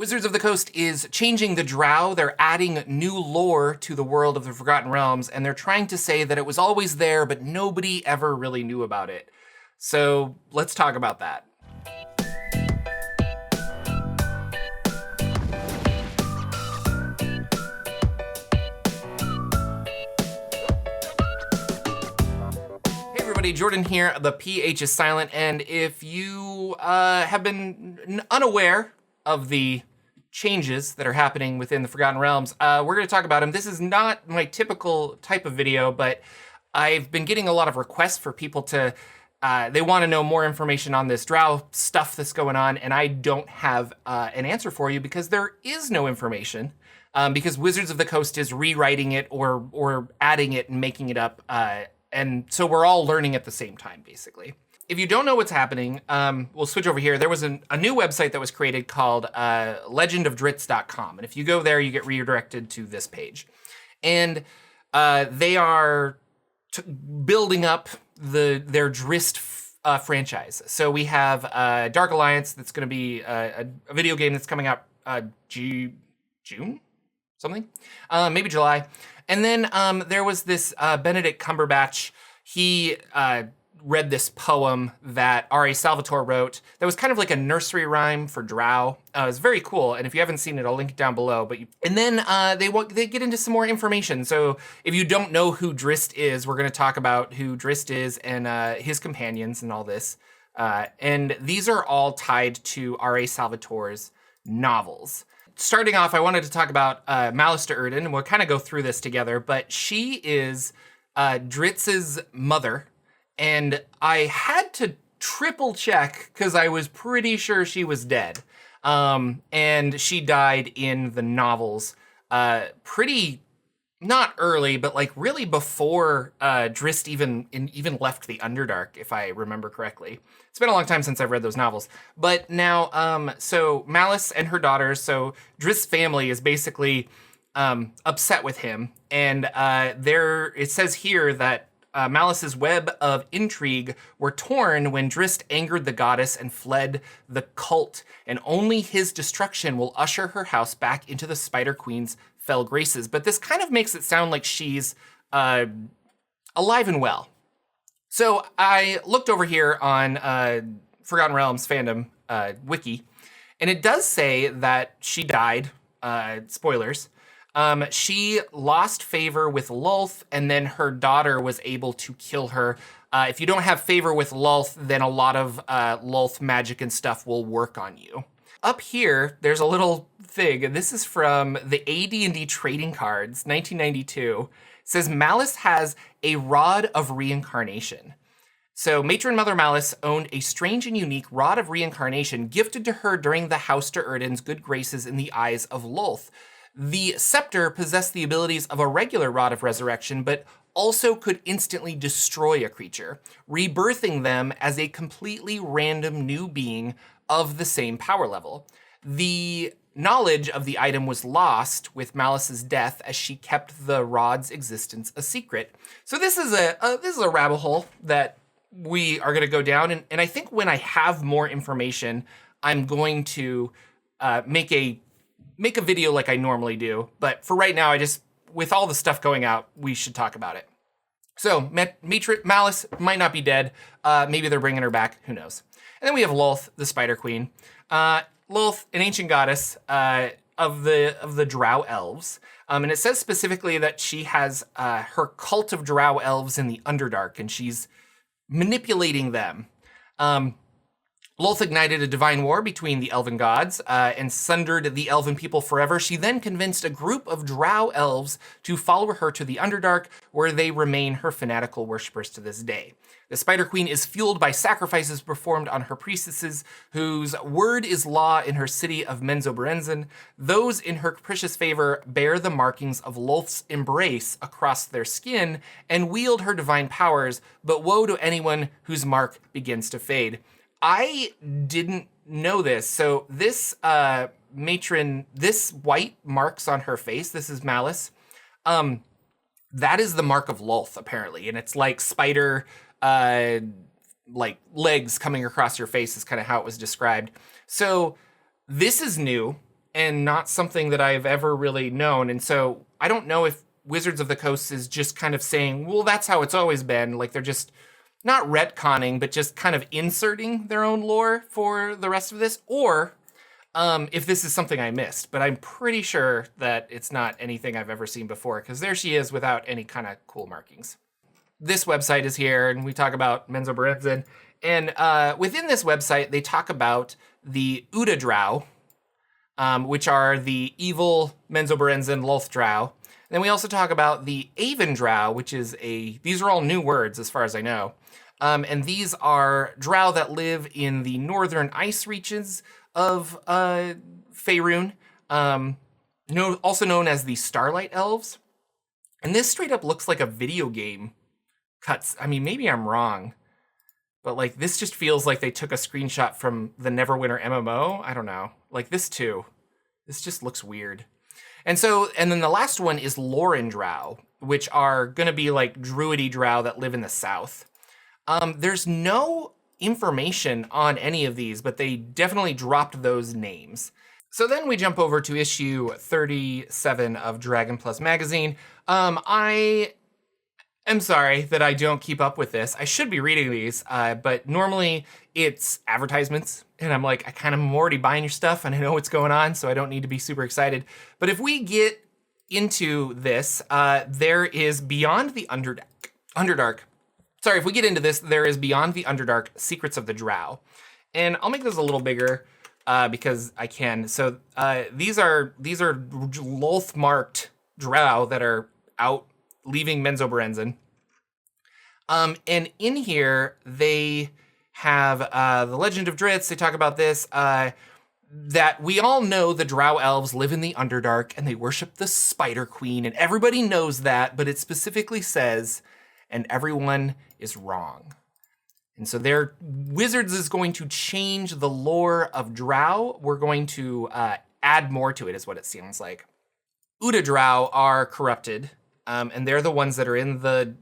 Wizards of the Coast is changing the Drow. They're adding new lore to the world of the Forgotten Realms, and they're trying to say that it was always there, but nobody ever really knew about it. So let's talk about that. Hey everybody, Jordan here. The PH is silent, and if you have been unaware of the changes that are happening within the Forgotten Realms, we're going to talk about them. This is not my typical type of video, but I've been getting a lot of requests for people to, they want to know more information on this Drow stuff that's going on, and I don't have an answer for you because there is no information, because Wizards of the Coast is rewriting it or adding it and making it up, and so we're all learning at the same time, basically. If you don't know what's happening, we'll switch over here. There was a new website that was created called legendofdritz.com. And if you go there, you get redirected to this page. And they are building up their Drizzt franchise. So we have Dark Alliance, that's going to be a video game that's coming out June? Something? Maybe July. And then there was this Benedict Cumberbatch. He read this poem that R.A. Salvatore wrote that was kind of like a nursery rhyme for Drow. It was very cool, and if you haven't seen it, I'll link it down below. And then they get into some more information. So if you don't know who Drizzt is, we're going to talk about who Drizzt is and his companions and all this. And these are all tied to R.A. Salvatore's novels. Starting off, I wanted to talk about Malice de Yrden, and we'll kind of go through this together, but she is Dritz's mother. And I had to triple check because I was pretty sure she was dead. And she died in the novels pretty, not early, but like really before Drizzt even left the Underdark, if I remember correctly. It's been a long time since I've read those novels. But now, so Malice and her daughters, so Drizzt's family is basically upset with him. And it says here that Malice's web of intrigue were torn when Drizzt angered the goddess and fled the cult, and only his destruction will usher her house back into the Spider Queen's fell graces. But this kind of makes it sound like she's alive and well. So I looked over here on Forgotten Realms fandom wiki, and it does say that she died, spoilers. She lost favor with Lolth, and then her daughter was able to kill her. If you don't have favor with Lolth, then a lot of Lolth magic and stuff will work on you. Up here, there's a little thing, and this is from the AD&D Trading Cards, 1992. It says, Malice has a Rod of Reincarnation. So Matron Mother Malice owned a strange and unique Rod of Reincarnation gifted to her during the House de Yrden's good graces in the eyes of Lolth. The scepter possessed the abilities of a regular Rod of Resurrection, but also could instantly destroy a creature, rebirthing them as a completely random new being of the same power level. The knowledge of the item was lost with Malice's death, as she kept the Rod's existence a secret. So this is a rabbit hole that we are going to go down, and I think when I have more information, I'm going to make a video like I normally do. But for right now, with all the stuff going out, we should talk about it. So Malice might not be dead. Maybe they're bringing her back. Who knows? And then we have Lolth, the Spider Queen. Lolth, an ancient goddess of the Drow elves. And it says specifically that she has her cult of Drow elves in the Underdark, and she's manipulating them. Lolth ignited a divine war between the elven gods and sundered the elven people forever. She then convinced a group of Drow elves to follow her to the Underdark, where they remain her fanatical worshippers to this day. The Spider Queen is fueled by sacrifices performed on her priestesses, whose word is law in her city of Menzoberranzan. Those in her capricious favor bear the markings of Lolth's embrace across their skin and wield her divine powers, but woe to anyone whose mark begins to fade. I didn't know this. So this matron, this white marks on her face, this is Malice. That is the mark of Lolth, apparently. And it's like spider, like legs coming across your face is kind of how it was described. So this is new. and not something that I've ever really known. And so I don't know if Wizards of the Coast is just kind of saying, well, that's how it's always been. Like they're just not retconning, but just kind of inserting their own lore for the rest of this, or if this is something I missed. But I'm pretty sure that it's not anything I've ever seen before, because there she is without any kind of cool markings. This website is here, and we talk about Menzoberranzan. And within this website, they talk about the Uda Drow, which are the evil Menzoberranzan Lolth Drow. And then we also talk about the Aven Drow, which is these are all new words as far as I know. And these are Drow that live in the northern ice reaches of Faerun, also known as the Starlight Elves. And this straight up looks like a video game cuts. I mean, maybe I'm wrong, but like this just feels like they took a screenshot from the Neverwinter MMO. I don't know. Like this too. This just looks weird. And then the last one is Loren Drow, which are going to be like druidy Drow that live in the south. There's no information on any of these, but they definitely dropped those names. So then we jump over to issue 37 of Dragon Plus magazine. I am sorry that I don't keep up with this. I should be reading these, but normally it's advertisements, and I'm like, I'm already buying your stuff, and I know what's going on, so I don't need to be super excited. But if we get into this, there is Beyond the Underdark. Sorry, if we get into this, there is Beyond the Underdark, Secrets of the Drow. And I'll make this a little bigger because I can. So these are Lolth marked Drow that are out leaving Menzoberranzan. And in here, they have the Legend of Dritz. They talk about this, that we all know the Drow elves live in the Underdark and they worship the Spider Queen. And everybody knows that, but it specifically says, and everyone is wrong. And so their Wizards is going to change the lore of Drow. We're going to add more to it, is what it seems like. Uda Drow are corrupted, and they're the ones that are in the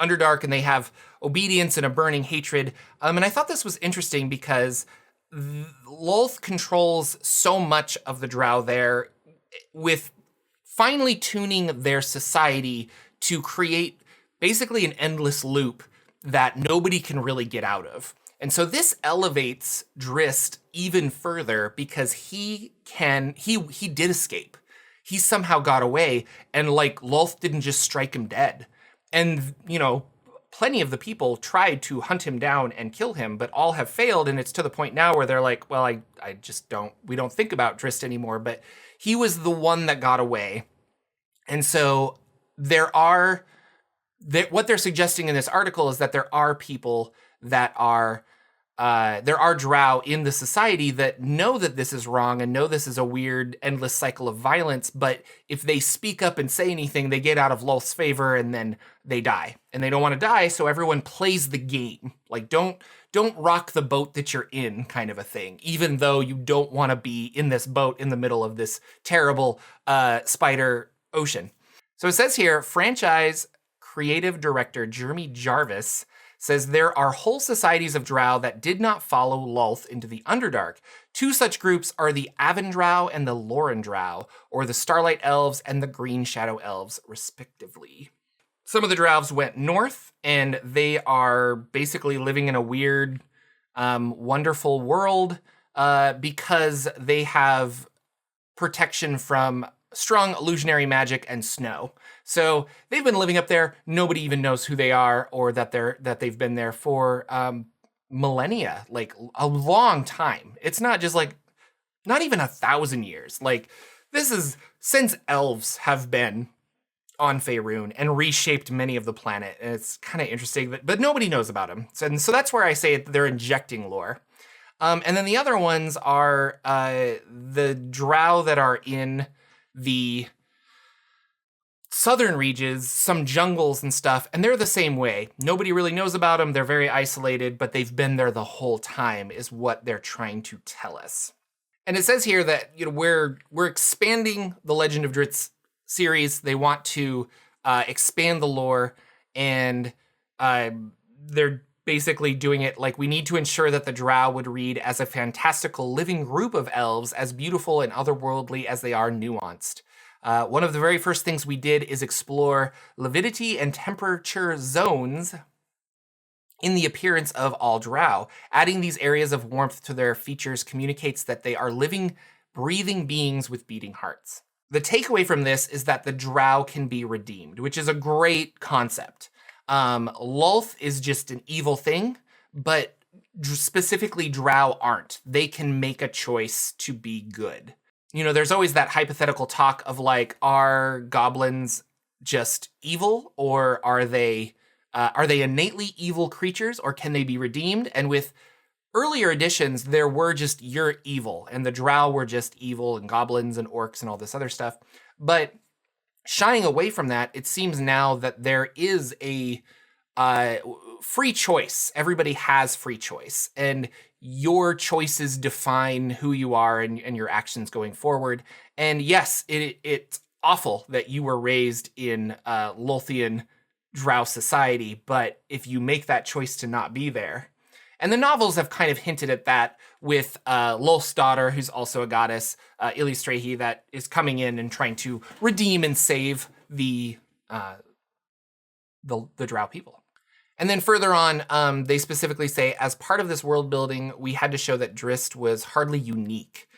Underdark, and they have obedience and a burning hatred. And I thought this was interesting because Lolth controls so much of the Drow there, with finely tuning their society to create basically an endless loop that nobody can really get out of. And so this elevates Drizzt even further because he did escape. He somehow got away, and like Lolth didn't just strike him dead. And, plenty of the people tried to hunt him down and kill him, but all have failed. And it's to the point now where they're like, well, we don't think about Drizzt anymore, but he was the one that got away. And so what they're suggesting in this article is that there are people that there are Drow in the society that know that this is wrong and know this is a weird, endless cycle of violence. But if they speak up and say anything, they get out of Lolth's favor and then they die. And they don't want to die, so everyone plays the game. Like, don't rock the boat that you're in, kind of a thing, even though you don't want to be in this boat in the middle of this terrible spider ocean. So it says here, franchise creative director Jeremy Jarvis says there are whole societies of Drow that did not follow Lolth into the Underdark. Two such groups are the Aven Drow and the Loren Drow, or the Starlight Elves and the Green Shadow Elves, respectively. Some of the Drows went north, and they are basically living in a weird, wonderful world because they have protection from strong illusionary magic and snow. So they've been living up there. Nobody even knows who they are or that they've been there for millennia, like a long time. It's not just like, not even 1,000 years. Like, this is since elves have been on Faerun and reshaped many of the planet. And it's kind of interesting, but nobody knows about them. So that's where I say they're injecting lore. And then the other ones are the Drow that are in the southern regions, some jungles and stuff, and they're the same way. Nobody really knows about them. They're very isolated, but they've been there the whole time, is what they're trying to tell us. And it says here that we're expanding the Legend of Dritz series. They want to expand the lore, and they're basically doing it like we need to ensure that the Drow would read as a fantastical living group of elves, as beautiful and otherworldly as they are nuanced. One of the very first things we did is explore lividity and temperature zones in the appearance of all Drow. Adding these areas of warmth to their features communicates that they are living, breathing beings with beating hearts. The takeaway from this is that the Drow can be redeemed, which is a great concept. Lolth is just an evil thing, but specifically Drow aren't. They can make a choice to be good. You know, there's always that hypothetical talk of like, are goblins just evil, or are they innately evil creatures, or can they be redeemed? And with earlier editions, there were just you're evil, and the Drow were just evil, and goblins and orcs and all this other stuff. But shying away from that, it seems now that there is a free choice. Everybody has free choice, and your choices define who you are and your actions going forward. And yes, it's awful that you were raised in Lothian Drow society, but if you make that choice to not be there, and the novels have kind of hinted at that with Lolth's daughter, who's also a goddess, Illustrahi, that is coming in and trying to redeem and save the Drow people. And then further on, they specifically say, as part of this world building, we had to show that Drizzt was hardly unique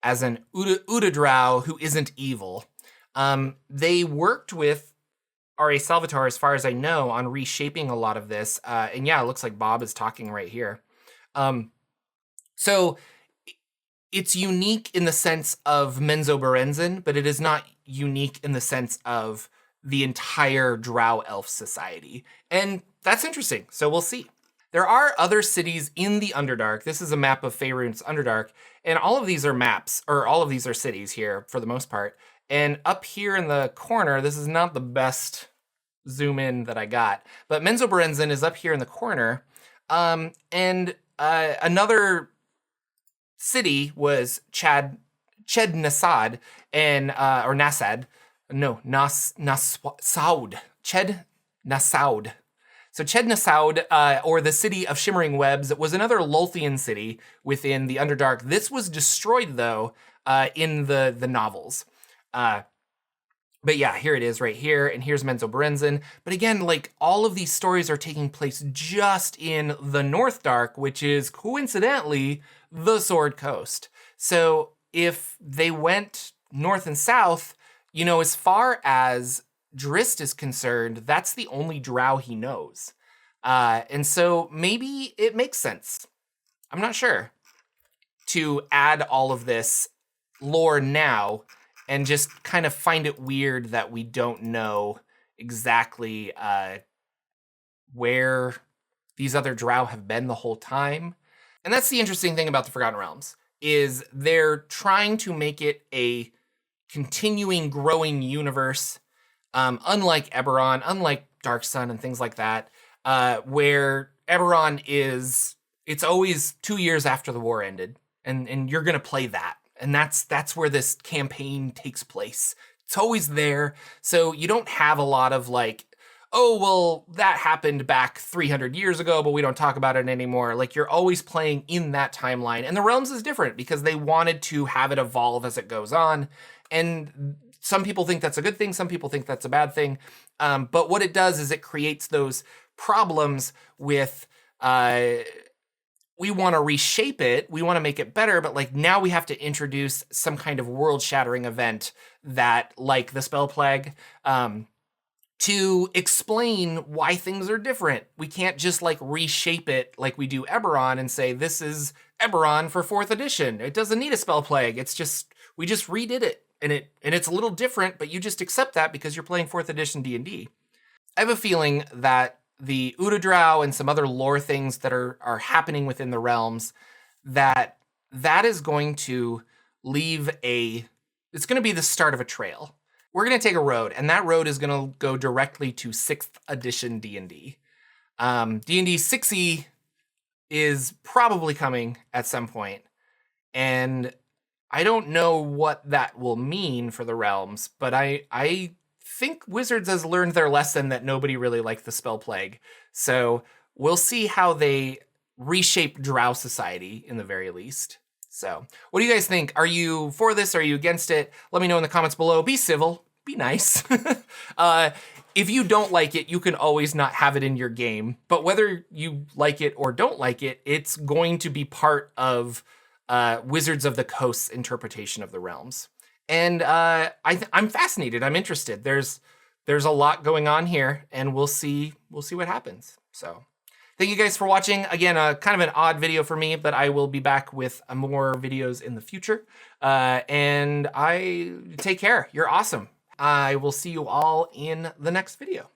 as an Uda Drow who isn't evil. They worked with R.A. Salvatore, as far as I know, on reshaping a lot of this. And yeah, it looks like Bob is talking right here. So it's unique in the sense of Menzoberranzan, but it is not unique in the sense of the entire Drow elf society. And that's interesting, so we'll see. There are other cities in the Underdark. This is a map of Faerun's Underdark, and all of these are maps, or all of these are cities here for the most part. And up here in the corner, this is not the best zoom in that I got, but Menzoberranzan is up here in the corner. And another city was Ched Nasad, and or Nasad. No, Nasaud. Ched Nasaud. So Ched Nasaud, or the city of Shimmering Webs, was another Lothian city within the Underdark. This was destroyed, though, in the novels. But yeah, here it is right here, and here's Menzoberranzan. But again, like, all of these stories are taking place just in the North Dark, which is coincidentally the Sword Coast. So if they went north and south, you know, as far as Drizzt is concerned, that's the only Drow he knows. And so maybe it makes sense, I'm not sure, to add all of this lore now and just kind of find it weird that we don't know exactly where these other Drow have been the whole time. And that's the interesting thing about the Forgotten Realms, is they're trying to make it a continuing, growing universe, unlike Eberron, unlike Dark Sun and things like that, where Eberron it's always 2 years after the war ended, and you're gonna play that. And that's where this campaign takes place. It's always there. So you don't have a lot of like, oh, well, that happened back 300 years ago, but we don't talk about it anymore. Like, you're always playing in that timeline. And the Realms is different because they wanted to have it evolve as it goes on. And some people think that's a good thing. Some people think that's a bad thing. But what it does is it creates those problems with, we want to reshape it, we want to make it better, but like now we have to introduce some kind of world-shattering event that, like the Spell Plague, to explain why things are different. We can't just like reshape it like we do Eberron and say, this is Eberron for 4th edition. It doesn't need a Spell Plague. It's just, we just redid it, and it's a little different, but you just accept that because you're playing 4th edition D&D. I have a feeling that the Uda Drow and some other lore things that are happening within the realms, that is going to leave it's going to be the start of a trail. We're going to take a road, and that road is going to go directly to 6th edition D&D. D&D 6e is probably coming at some point, and I don't know what that will mean for the realms, but I think Wizards has learned their lesson that nobody really liked the Spell Plague. So we'll see how they reshape Drow society in the very least. So what do you guys think? Are you for this? Are you against it? Let me know in the comments below. Be civil, be nice. If you don't like it, you can always not have it in your game. But whether you like it or don't like it, it's going to be part of Wizards of the Coast's interpretation of the realms. And I'm fascinated. I'm interested. There's a lot going on here, and we'll see what happens. So thank you guys for watching. Again, kind of an odd video for me, but I will be back with more videos in the future. And take care. You're awesome. I will see you all in the next video.